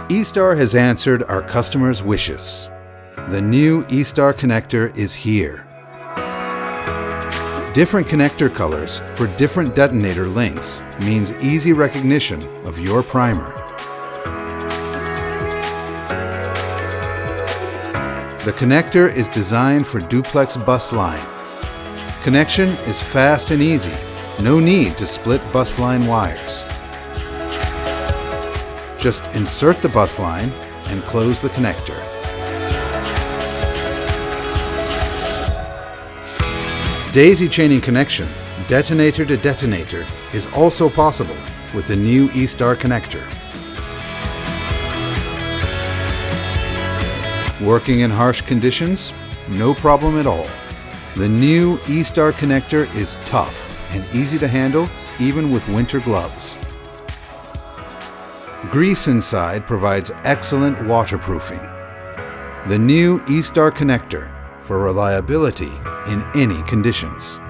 eStar has answered our customers' wishes. The new eStar connector is here. Different connector colors for different detonator lengths means easy recognition of your primer. The connector is designed for duplex bus line. Connection is fast and easy. No need to split bus line wires. Just insert the bus line and close the connector. Daisy chaining connection, detonator to detonator, is also possible with the new eStar connector. Working in harsh conditions? No problem at all. The new eStar connector is tough and easy to handle even with winter gloves. Grease inside provides excellent waterproofing. The new eStar connector for reliability in any conditions.